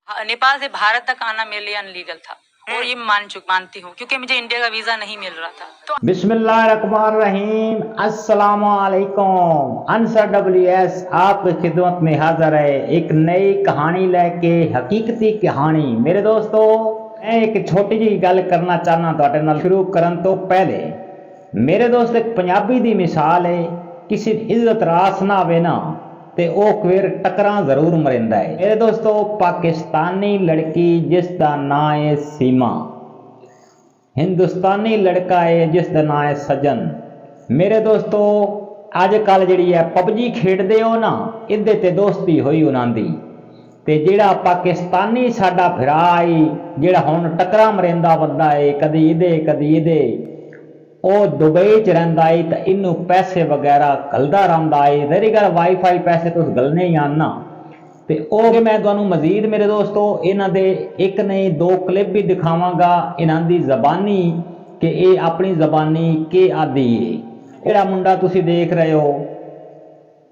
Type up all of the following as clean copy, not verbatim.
नेपाल से भारत तक आना मेरे लिए अनलीगल था और ये मानती हूँ क्योंकि मुझे इंडिया का वीजा नहीं मिल रहा था। तो बिस्मिल्लाहिर्रहमानिर्रहीम, अस्सलामुअलैकुम। अंसर WS आपकी खिदमत में हाजिर है एक नई कहानी लेके, हकीकती कहानी। मेरे दोस्तों, मैं एक छोटी जी गल करना चाहना तुहाडे नाल। शुरू करन तो पहले मेरे दोस्त एक पंजाबी दी मिसाल है, किसी इज्जत रास ना आवे ना ते ओ फिर टकरा जरूर मरिंदा है। मेरे दोस्तों, पाकिस्तानी लड़की जिसका नाम है सीमा, हिंदुस्तानी लड़का है जिसका नाम है सजन। मेरे दोस्तों, अजकल जी है पबजी खेडते हो ना, इहदे ते दोस्ती हुई उन्हां दी। ते जिहड़ा पाकिस्तानी साडा भरा है, जिहड़ा हुण टकरा मरिंदा बंदा है, कदी इहदे ਉਹ ਦੁਬਈ ਚ ਰਹਿੰਦਾ ਏ ਤਾਂ ਇਹਨੂੰ ਪੈਸੇ ਵਗੈਰਾ ਘੱਲਦਾ ਰਹਿੰਦਾ ਏ। ਜ਼ਰੀ ਗੱਲ ਵਾਈਫਾਈ ਪੈਸੇ ਤੁਸੀਂ ਘੱਲਣੇ ਹੀ ਆਨ ਨਾ। ਤੇ ਉਹ ਮੈਂ ਤੁਹਾਨੂੰ ਮਜ਼ੀਦ ਮੇਰੇ ਦੋਸਤੋ ਇਹਨਾਂ ਦੇ ਇੱਕ ਨਹੀਂ ਦੋ ਕਲਿੱਪ ਵੀ ਦਿਖਾਵਾਂਗਾ ਇਹਨਾਂ ਦੀ ਜ਼ਬਾਨੀ, ਕਿ ਇਹ ਆਪਣੀ ਜ਼ਬਾਨੀ ਕੀ ਆਦੀ ਏ। ਜਿਹੜਾ ਮੁੰਡਾ ਤੁਸੀਂ ਦੇਖ ਰਹੇ ਹੋ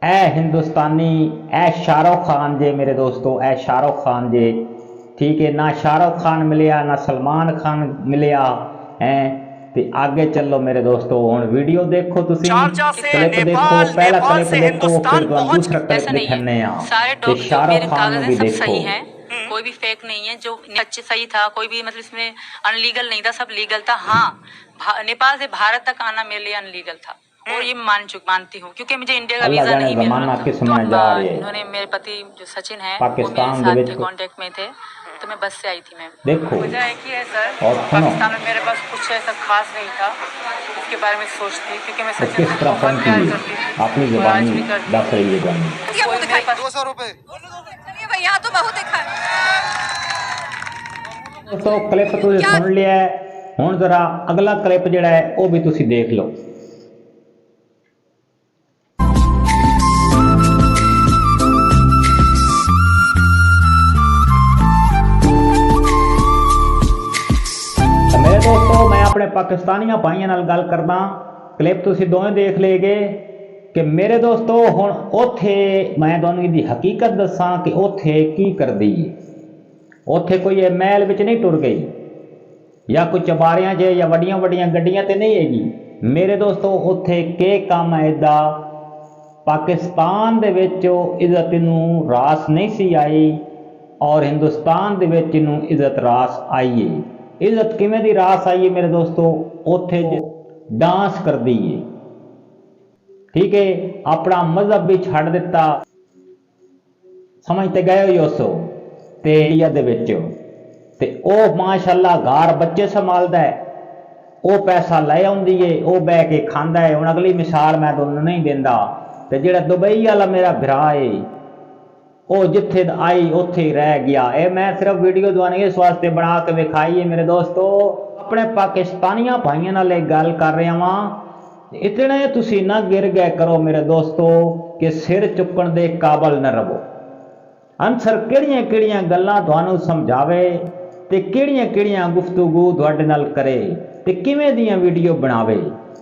ਇਹ ਹਿੰਦੁਸਤਾਨੀ, ਇਹ ਸ਼ਾਹਰੁਖ ਖਾਨ ਜੇ ਮੇਰੇ ਦੋਸਤੋ, ਇਹ ਸ਼ਾਹਰੁਖ ਖਾਨ ਜੇ। ਠੀਕ ਹੈ ਨਾ, ਸ਼ਾਹਰੁਖ ਖਾਨ ਮਿਲਿਆ ਨਾ ਸਲਮਾਨ ਖਾਨ ਮਿਲਿਆ ਹੈ। ਤੇ आगे चलो मेरे दोस्तों, हुण वीडियो देखो, तुसी क्लिप देखो, पहला क्लिप देखो, फिर दूसरा क्लिप दिखाने आ। सारे ते शाहरुख खान भी सब देखो। सही है, कोई भी फेक नहीं है, जो अच्छे सही था, कोई भी मतलब इसमें अनलीगल नहीं था, सब लीगल था। हाँ, नेपाल से भारत तक आना मेरे लिए अनलीगल था और ये मानती हूँ क्योंकि मुझे इंडिया का वीजा नहीं मिल रहा था। तो इन्होंने मेरे पति जो सचिन है वो मेरे साथ थे, कांटेक्ट में थे, तो मैं बस से आई थी। मैं देखो वजह है कि है सर, पाकिस्तान में मेरे पास कुछ ऐसा खास नहीं था इसके बारे में सोचती, क्योंकि मैं सचिन किस तरह बहुत प्यार करती थी, अपनी ज़बानी दस रही है। 200 रुपए यहाँ तो बहुत देखा है। दोस्तों, क्लिप तुसीं सुन लिया है, हुण जरा अगला क्लिप जिहड़ा है वो भी तुसीं देख लो। दोस्तों, मैं अपने पाकिस्तानिया भाइयों नाल गल करदा। क्लिप तुसीं दोवें देख लेगे कि मेरे दोस्तों हुण उत्थे मैं तुहानूं इहदी हकीकत दसां कि उत्थे की करदी है। उत्थे कोई महल विच नहीं टुर गई या कोई चबारियां च या वड्डियां वड्डियां गड्डियां ते नहीं हैगी। मेरे दोस्तों, उत्थे के काम है इहदा, पाकिस्तान दे विच इज्जत नूं रास नहीं सी आई और हिंदुस्तान दे विच नूं इज्जत रास आई है। इज्जत किवें दी रास आई है मेरे दोस्तों, उत्थे डांस कर दी है। ठीक है, अपना मजहब भी छड़ दिता, समझते गए हो उसो ते इंडिया दे विच ते ओ माशाअल्लाह घर बच्चे संभालदा है, ओ पैसा ले आउंदी है, ओ बह के खांदा है। हुण अगली मिसाल मैं तुहानूं नहीं दिंदा ते जिहड़ा दुबई वाला मेरा भरा है वो जिथे आई उत्थे ही रह गया। ये मैं सिर्फ वीडियो दुआने इस वास्ते बना के विखाई है मेरे दोस्तों। अपने पाकिस्तानिया भाइयों नाल गल कर रहा वां, इतने तुसी ना गिर गए करो मेरे दोस्तों कि सिर चुकन दे काबल न रहो। अंसर किहड़ियां किहड़ियां गल्लां तुहानूं समझावे ते किहड़ियां किहड़ियां गुफ्तगू तुहाडे नाल करे ते किवें दियां वीडियो बनावे।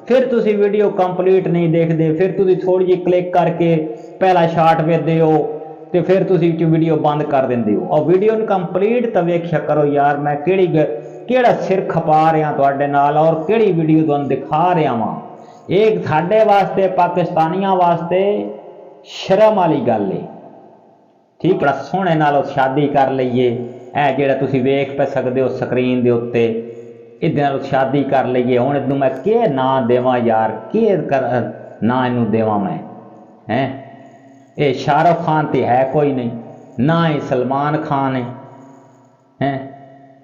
फिर तुसी वीडियो कंप्लीट नहीं देखदे, फिर तुसी थोड़ी जी क्लिक करके पहला शाट वेखदे हो तो फिर तुसी वीडियो बंद कर देंदे हो। और वीडियो कंप्लीट तो वेख्या करो यार, मैं केड़ा सिर खपा रहा तुहाडे नाल और केड़ी वीडियो तुहानूं दिखा रहा वां। एक साडे वास्ते पाकिस्तानियां वास्ते शर्म वाली गल है। ठीक, बड़ा सोहणे नाल शादी कर लईए, ऐ जिहड़ा तुसी वेख पे सकदे हो स्क्रीन दे उत्ते, इहदे नाल शादी कर लईए। हुण इहनूं मैं के नां देवां यार, के कर नां इहनूं देवां मैं हैं। ये शाहरुख खान तो है कोई नहीं, ना ही सलमान खान है हैं।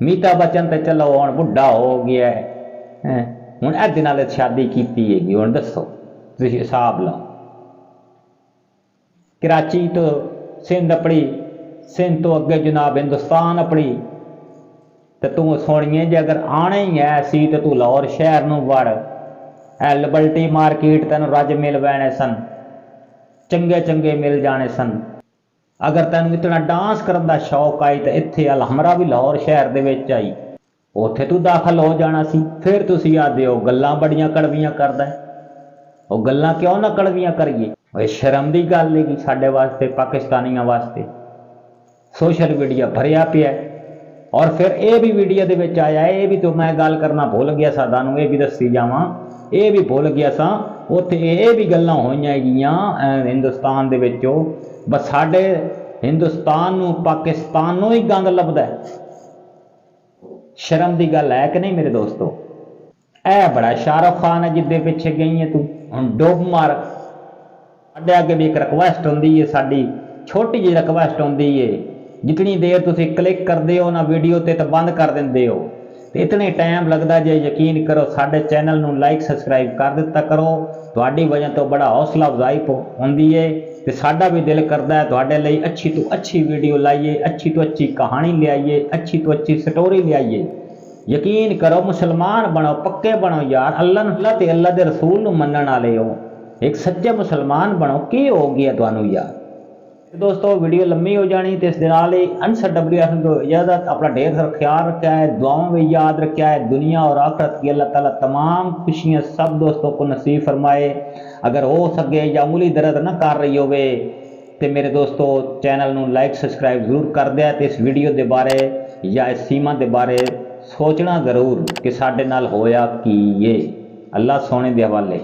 अमिताभ बच्चन तो चलो हुण बुढ़ा हो गया है, हुण इहदे नाल शादी कीती हैगी। हुण दसो तुसीं हिसाब लाओ, कराची तो सिंध अपनी, सिंध तो अगे जनाब हिंदुस्तान अपनी। तो तू सोनिए जे अगर आना ही है सी तो तू लाहौर शहर नूं वड़, लिबर्टी मार्केट तैनूं रज मिल पैणे सन, चंगे चंगे मिल जाने सन। अगर तैनूं इतना डांस करन दा शौक आई तो इत्थे अलहमरा भी लाहौर शहर दे विच आई, उत्थे तू दाखल हो जाना सी। फिर तुसीं आखदे हो गल्लां बड़ियां कड़वियां करदा है, वो गल्लां क्यों ना कड़वियां करिए। शर्म दी गल हैगी साडे वास्ते, पाकिस्तानियां वास्ते ਸੋਸ਼ਲ ਮੀਡੀਆ ਭਰਿਆ ਪਿਆ ਔਰ ਫਿਰ ਇਹ ਵੀ ਵੀਡੀਓ ਦੇ ਵਿੱਚ ਆਇਆ, ਇਹ ਵੀ ਤੋਂ ਮੈਂ ਗੱਲ ਕਰਨਾ ਭੁੱਲ ਗਿਆ ਸਾਂ, ਤੁਹਾਨੂੰ ਇਹ ਵੀ ਦੱਸੀ ਜਾਵਾਂ, ਇਹ ਵੀ ਭੁੱਲ ਗਿਆ ਸਾਂ। ਉੱਥੇ ਇਹ ਵੀ ਗੱਲਾਂ ਹੋਈਆਂ ਹੈਗੀਆਂ ਹਿੰਦੁਸਤਾਨ ਦੇ ਵਿੱਚੋਂ, ਬਸ ਸਾਡੇ ਹਿੰਦੁਸਤਾਨ ਨੂੰ ਪਾਕਿਸਤਾਨ ਨੂੰ ਹੀ ਗੰਦ ਲੱਭਦਾ। ਸ਼ਰਮ ਦੀ ਗੱਲ ਹੈ ਕਿ ਨਹੀਂ ਮੇਰੇ ਦੋਸਤੋ? ਇਹ ਬੜਾ ਸ਼ਾਹਰੁਖ ਖਾਨ ਹੈ ਜਿੱਦੇ ਪਿੱਛੇ ਗਈ ਹੈ ਤੂੰ, ਹੁਣ ਡੁੱਬ ਮਾਰ। ਸਾਡੇ ਅੱਗੇ ਵੀ ਇੱਕ ਰਿਕੁਐਸਟ ਹੁੰਦੀ ਹੈ, ਸਾਡੀ ਛੋਟੀ ਜਿਹੀ ਰਿਕੁਐਸਟ ਹੁੰਦੀ ਹੈ, ਜਿਤਨੀ ਦੇਰ ਤੁਸੀਂ ਕਲਿੱਕ ਕਰਦੇ ਹੋ ਨਾ ਵੀਡੀਓ ਤੇ ਤਾਂ ਬੰਦ ਕਰ ਦਿੰਦੇ ਹੋ, ਤੇ ਇਤਨੇ ਟਾਈਮ ਲੱਗਦਾ। ਜੇ ਯਕੀਨ ਕਰੋ ਸਾਡੇ ਚੈਨਲ ਨੂੰ ਲਾਈਕ ਸਬਸਕ੍ਰਾਈਬ ਕਰ ਦਿੱਤਾ ਕਰੋ, ਤੁਹਾਡੀ ਵਜ੍ਹਾ ਤੋਂ ਬੜਾ ਹੌਸਲਾ ਅਫਜ਼ਾਈ ਹੁੰਦੀ ਹੈ ਤੇ ਸਾਡਾ ਵੀ ਦਿਲ ਕਰਦਾ ਹੈ ਤੁਹਾਡੇ ਲਈ ਅੱਛੀ ਤੋਂ ਅੱਛੀ ਵੀਡੀਓ ਲਾਈਏ, ਅੱਛੀ ਤੋਂ ਅੱਛੀ ਕਹਾਣੀ ਲਿਆਈਏ, ਅੱਛੀ ਤੋਂ ਅੱਛੀ ਸਟੋਰੀ ਲਿਆਈਏ। ਯਕੀਨ ਕਰੋ, ਮੁਸਲਮਾਨ ਬਣੋ, ਪੱਕੇ ਬਣੋ ਯਾਰ, ਅੱਲਾ ਤੇ ਅੱਲਾ ਦੇ ਰਸੂਲ ਨੂੰ ਮੰਨਣ ਵਾਲੇ ਹੋ, ਇੱਕ ਸੱਚੇ ਮੁਸਲਮਾਨ ਬਣੋ। ਕੀ ਹੋ ਗਿਆ ਤੁਹਾਨੂੰ ਯਾਰ? ਦੋਸਤੋ ਵੀਡੀਓ ਲੰਮੀ ਹੋ ਜਾਣੀ ਤੇ ਇਸ ਦੇ ਨਾਲ ਹੀ ਅਨਸਰ WF को इजाज़त। अपना ढेर सारा ख्याल रखा है, दुआओं में याद रखा है। दुनिया और आखिरत की अल्लाह ताला तमाम खुशियाँ सब दोस्तों को नसीब फरमाए। अगर हो सके या उंगली दर्द ना कर रही होवे तो मेरे दोस्तों चैनल नू लाइक सब्सक्राइब जरूर कर दिया ते इस वीडियो के बारे या इस सीमा के बारे सोचना जरूर कि साडे नाल होया की ये। अल्लाह सोने के हवाले।